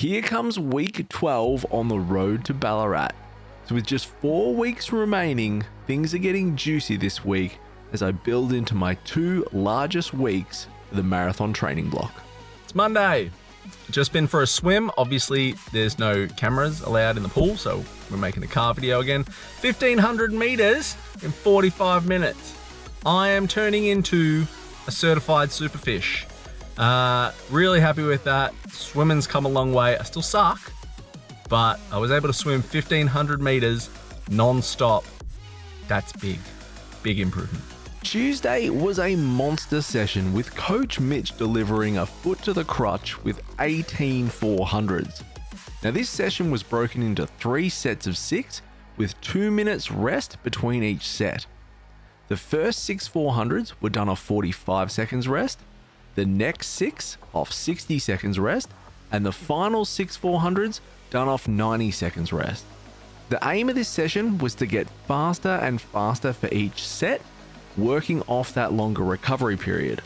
Here comes week 12 on the road to Ballarat. So with just 4 weeks remaining, things are getting juicy this week as I build into my 2 largest weeks for the marathon training block. It's Monday. Just been for a swim. Obviously, there's no cameras allowed in the pool, so we're making a car video again. 1,500 meters in 45 minutes. I am turning into a certified superfish. Really happy with that. Swimming's come a long way. I still suck, but I was able to swim 1,500 meters non-stop. That's big improvement. Tuesday was a monster session with Coach Mitch delivering a foot to the crotch with 18 400s. Now this session was broken into 3 sets of 6 with 2 minutes rest between each set. The first 6 400s were done off 45 seconds rest, the next 6 off 60 seconds rest, and the final 6 400s done off 90 seconds rest. The aim of this session was to get faster and faster for each set, working off that longer recovery period.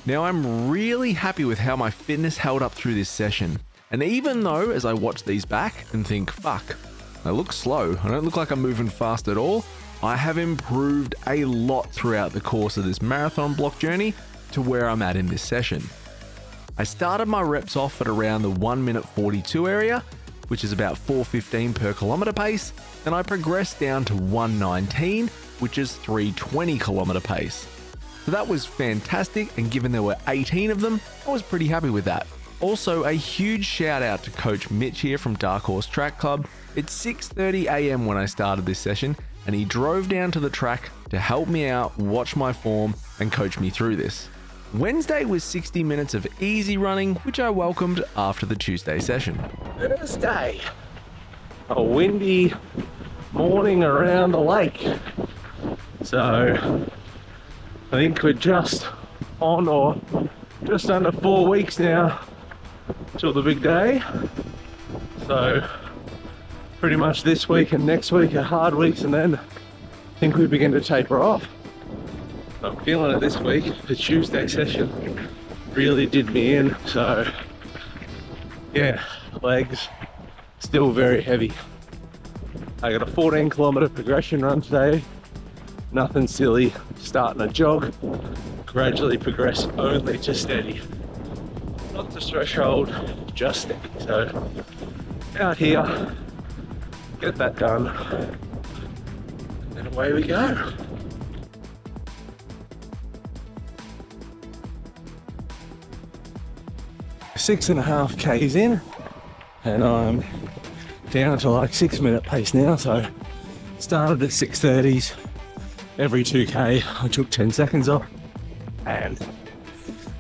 Now I'm really happy with how my fitness held up through this session, and even though as I watch these back and think, fuck, I look slow, I don't look like I'm moving fast at all, I have improved a lot throughout the course of this marathon block journey to where I'm at in this session. I started my reps off at around the 1 minute 42 area, which is about 4:15 per kilometer pace, and I progressed down to 1:19, which is 3:20 kilometer pace. So that was fantastic, and given there were 18 of them, I was pretty happy with that. Also, a huge shout out to Coach Mitch here from Dark Horse Track Club. It's 6:30 a.m. when I started this session, and he drove down to the track to help me out, watch my form, and coach me through this. Wednesday was 60 minutes of easy running, which I welcomed after the Tuesday session. Thursday, a windy morning around the lake. So I think we're just on or just under 4 weeks now till the big day. So pretty much this week and next week are hard weeks, and then I think we begin to taper off. I'm feeling it this week. The Tuesday session really did me in, so yeah, legs still very heavy. I got a 14 kilometer progression run today. Nothing silly, starting a jog, gradually progress only to steady. Not the threshold, just steady. So out here, get that done, and then away we go. Six and a half Ks in, and I'm down to like 6 minute pace now. So started at 6:30s. Every 2K I took 10 seconds off, and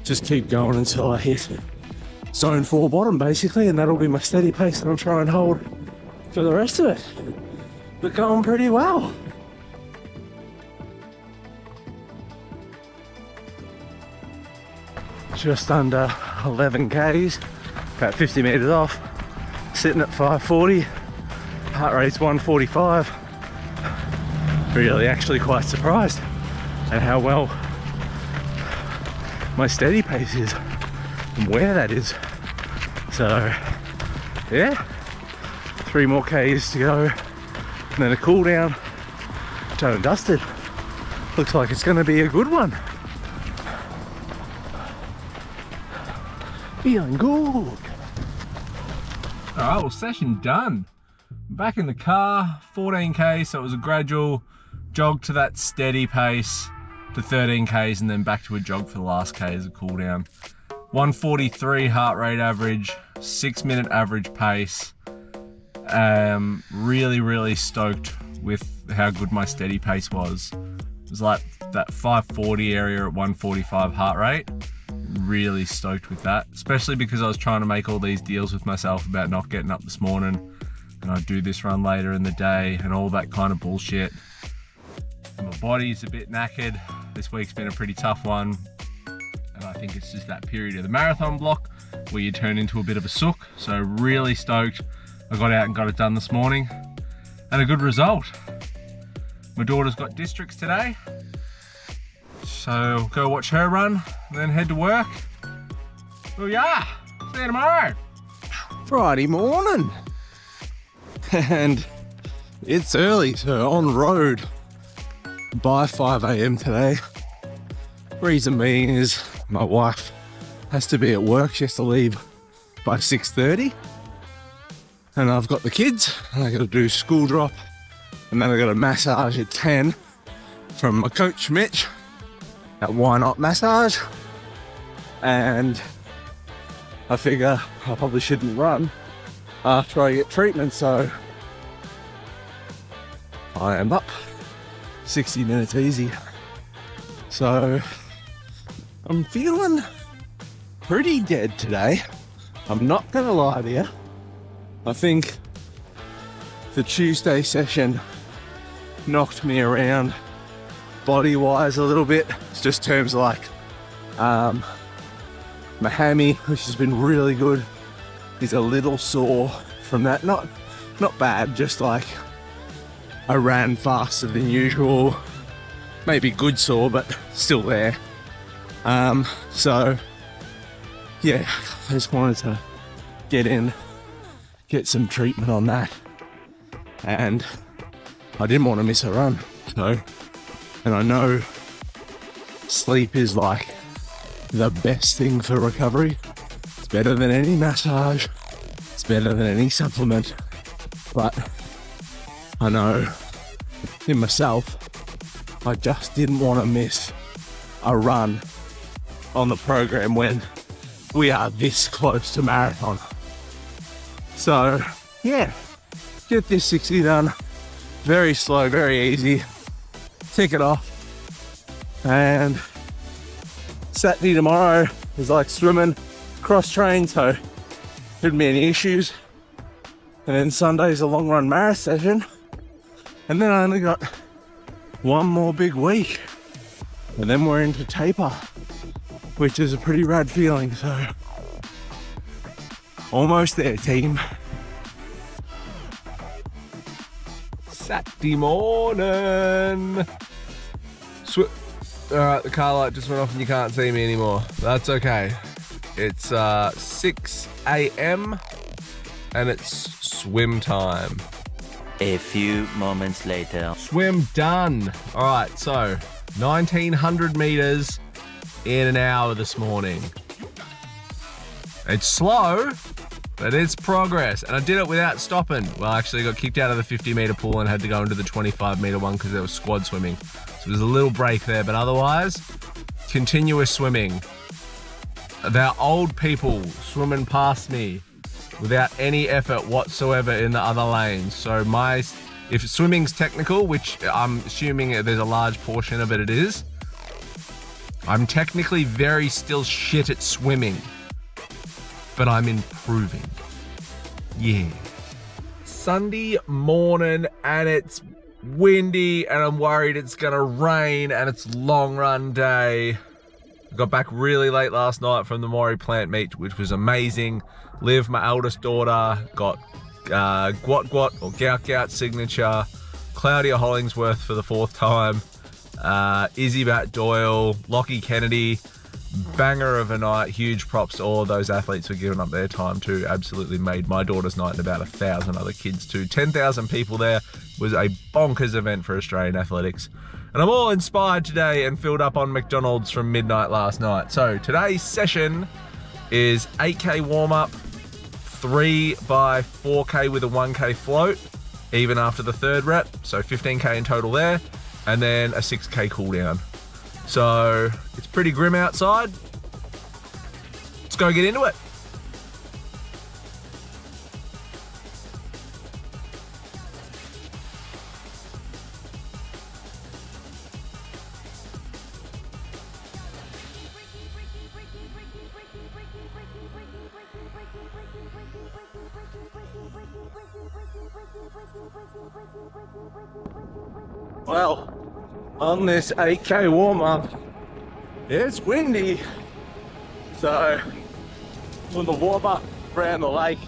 just keep going until I hit zone 4 bottom basically, and that'll be my steady pace that I'll try and hold for the rest of it. But going pretty well. Just under 11 Ks, about 50 meters off, sitting at 540, heart rate's 145. Really actually quite surprised at how well my steady pace is and where that is. So yeah, 3 more Ks to go, and then a cool down, done and dusted. Looks like it's gonna be a good one. Feeling good. Alright, well, session done. Back in the car, 14K, so it was a gradual jog to that steady pace to 13Ks, and then back to a jog for the last K as a cool down. 143 heart rate average, 6 minute average pace. Really stoked with how good my steady pace was. It was like that 540 area at 145 heart rate. Really stoked with that, especially because I was trying to make all these deals with myself about not getting up this morning, and I'd do this run later in the day and all that kind of bullshit. My body's a bit knackered. This week's been a pretty tough one, and I think it's just that period of the marathon block where you turn into a bit of a sook. So really stoked I got out and got it done this morning, and a good result. My daughter's got districts today, so go watch her run, and then head to work. Oh yeah, see you tomorrow. Friday morning. And it's early, so on road by 5 a.m. today. Reason being is my wife has to be at work. She has to leave by 6:30. And I've got the kids, and I got to do school drop. And then I got a massage at 10 from my coach Mitch at Why Not Massage. And I figure I probably shouldn't run after I get treatment, so I am up 60 minutes easy. So I'm feeling pretty dead today. I'm not gonna lie to you. I think the Tuesday session knocked me around body-wise a little bit. It's just terms like my hammy, which has been really good, is a little sore from that. Not bad, just like I ran faster than usual. Maybe good sore, but still there. So yeah, I just wanted to get some treatment on that. And I didn't want to miss a run. So, and I know sleep is like the best thing for recovery. It's better than any massage. It's better than any supplement. But I know in myself, I just didn't want to miss a run on the program when we are this close to marathon. So yeah, get this 60 done. Very slow, very easy. Tick it off. And Saturday tomorrow is like swimming, cross train, so shouldn't be any issues. And then Sunday's a long run marathon session. And then I only got one more big week. And then we're into taper, which is a pretty rad feeling. So almost there, team. Saturday morning. Alright, the car light just went off and you can't see me anymore. That's okay. It's 6 a.m. and it's swim time. A few moments later. Swim done. Alright, so 1900 meters in an hour this morning. It's slow, but it's progress. And I did it without stopping. Well, actually, I got kicked out of the 50 meter pool and had to go into the 25 meter one because there was squad swimming. So there's a little break there, but otherwise, continuous swimming. There are old people swimming past me without any effort whatsoever in the other lanes. So if swimming's technical, which I'm assuming there's a large portion of it is, I'm technically very still shit at swimming, but I'm improving. Yeah. Sunday morning and it's windy and I'm worried it's gonna rain and it's long run day. Got back really late last night from the Maury plant meet, which was amazing. Liv, my eldest daughter, got Gwot Gwot or Gout Gout signature. Claudia Hollingsworth for the 4th time. Izzy Bat Doyle, Lockie Kennedy, banger of a night. Huge props to all of those athletes for giving up their time too. Absolutely made my daughter's night and about 1,000 other kids too. 10,000 people there. Was a bonkers event for Australian athletics. And I'm all inspired today and filled up on McDonald's from midnight last night. So today's session is 8K warm-up, 3 by 4K with a 1K float, even after the 3rd rep. So 15K in total there, and then a 6K cool down. So it's pretty grim outside. Let's go get into it. Well, on this 8K warm-up, it's windy, so we'll warm up around the lake,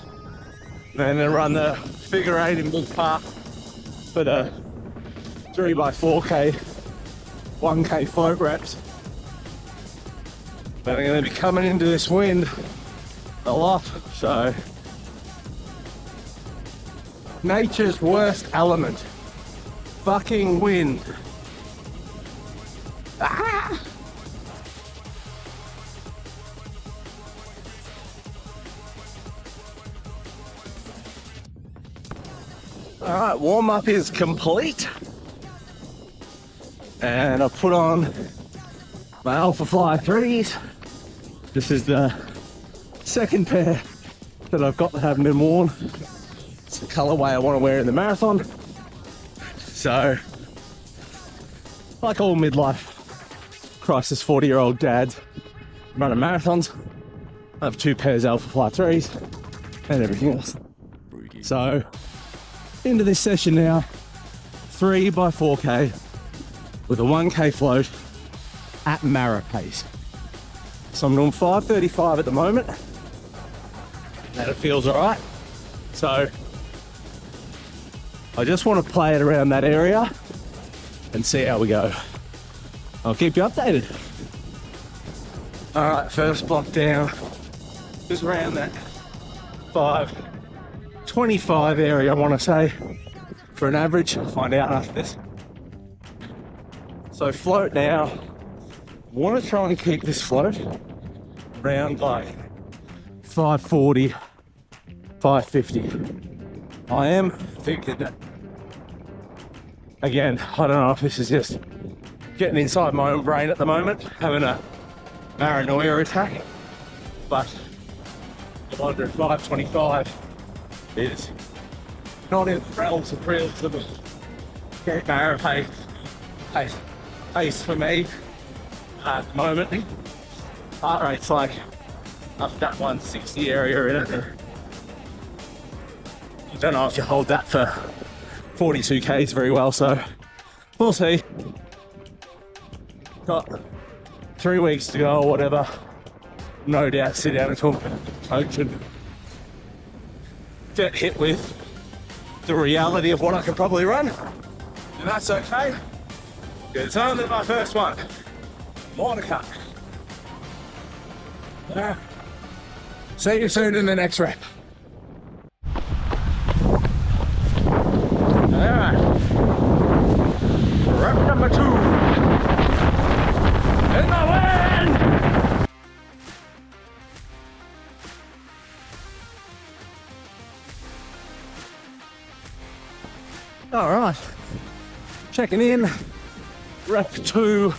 and then run the figure 8 in Big Park for the 3 by 4K, 1K float reps. But I'm going to be coming into this wind a lot, so Nature's worst element. Fucking wind. Ah! All right, warm up is complete. And I've put on my Alpha Fly 3s. This is the second pair that I've got that haven't been worn. It's the colorway I want to wear in the marathon. So, like all midlife crisis 40-year-old dads running marathons, I have 2 pairs of Alpha Fly 3s and everything else. So, into this session now, 3 by 4K with a 1K float at Mara pace. So I'm doing 5:35 at the moment, and it feels all right. So I just want to play it around that area and see how we go. I'll keep you updated. All right, first block down, just around that 5:25 area, I want to say, for an average. I'll find out after this. So float now. I want to try and keep this float around like 5:40, 5:50. I am thinking that, again, I don't know if this is just getting inside my own brain at the moment, having a paranoia attack, but I wonder if 5:25 is not in the realms of realism. Get Mara pace for me at the moment. Heart rate's like up that 160 area in it. I don't know if you hold that for 42 Ks very well, so we'll see. Got 3 weeks to go or whatever. No doubt sit down and talk to the coach and get hit with the reality of what I can probably run. And that's okay. It's only my first one. More to come. See you soon in the next rep. Alright. Rep number 2. In the wind! Alright. Checking in. Rep 2.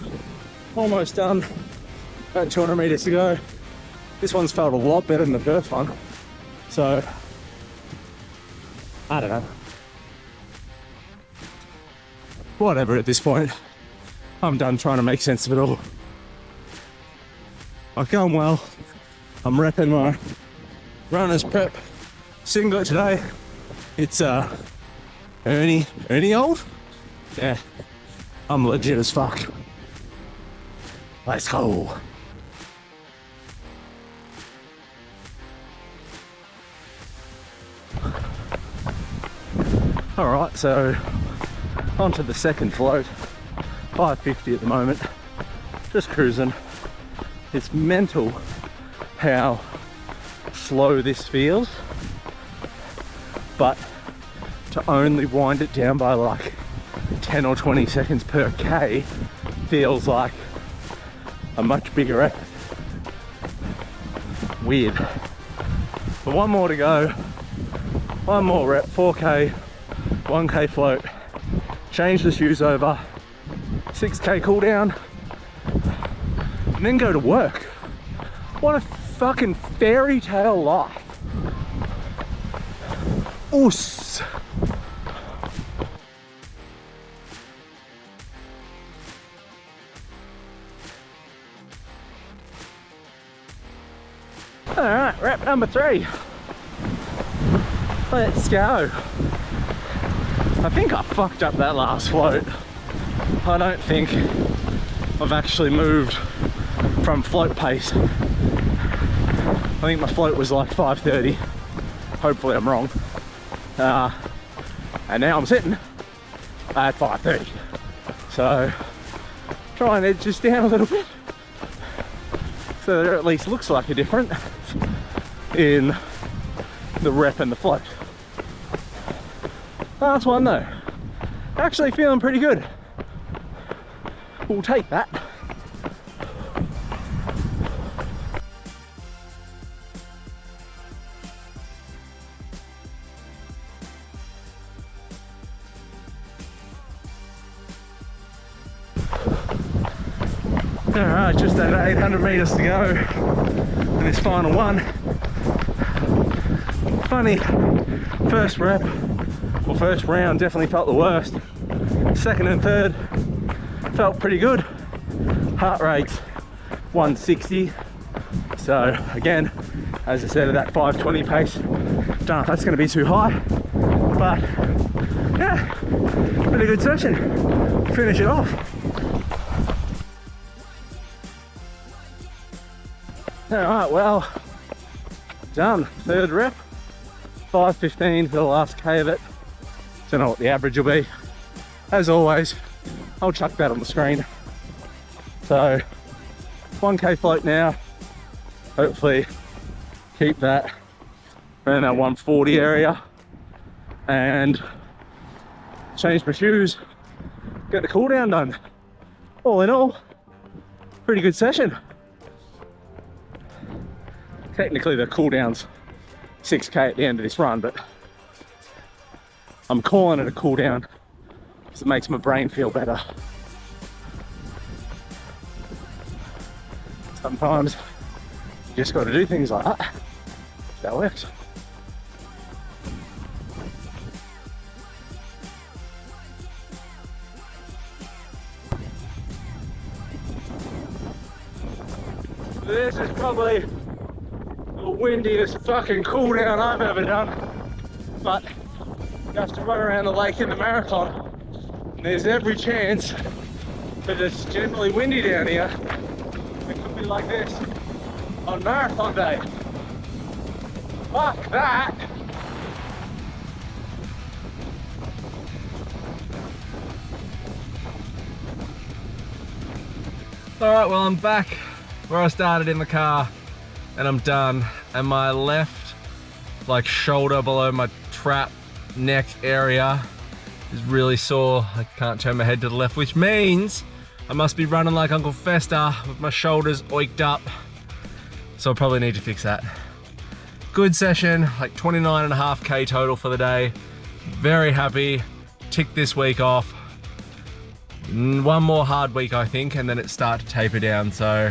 Almost done. About 200 meters to go. This one's felt a lot better than the first one. So, I don't know. Whatever at this point. I'm done trying to make sense of it all. I've gone well. I'm repping my runner's prep singlet today. It's Ernie old? Yeah. I'm legit as fuck. Let's go. Alright, so onto the second float. 5:50 at the moment. Just cruising. It's mental how slow this feels, but to only wind it down by like 10 or 20 seconds per K feels like a much bigger effort. Weird. But one more to go. One more rep, 4K, 1K float. Change the shoes over, 6K cool down, and then go to work. What a fucking fairy tale life. Oos. Alright, rep number 3. Let's go. I think I fucked up that last float. I don't think I've actually moved from float pace. I think my float was like 5:30. Hopefully I'm wrong. And now I'm sitting at 5:30. So try and edge this down a little bit so that it at least looks like a difference in the rep and the float. Last one though. Actually feeling pretty good. We'll take that. Alright, just over 800 meters to go in this final one. Funny, first rep, or first round definitely felt the worst. Second and third felt pretty good. Heart rate's 160. So again, as I said, at that 520 pace, don't know if that's going to be too high, but yeah, pretty good session. Finish it off. Alright, well, done. Third rep, 5:15 for the last K of it. Don't know what the average will be. As always, I'll chuck that on the screen. So, 1K float now. Hopefully, keep that around that 140 area. And change my shoes, get the cool down done. All in all, pretty good session. Technically the cooldown's 6K at the end of this run, but I'm calling it a cooldown because it makes my brain feel better. Sometimes you just got to do things like that. That works. This is probably the windiest fucking cool down I've ever done, but you have to run around the lake in the marathon, and there's every chance that it's generally windy down here. It could be like this on marathon day. Fuck that! Alright, well I'm back where I started in the car and I'm done. And my left, like shoulder below my trap neck area is really sore. I can't turn my head to the left, which means I must be running like Uncle Fester with my shoulders oiked up. So I probably need to fix that. Good session, like 29.5K total for the day. Very happy, tick this week off. One more hard week I think, and then it starts to taper down. So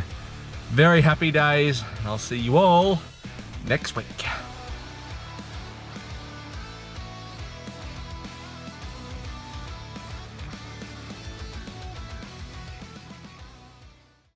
very happy days. I'll see you all next week.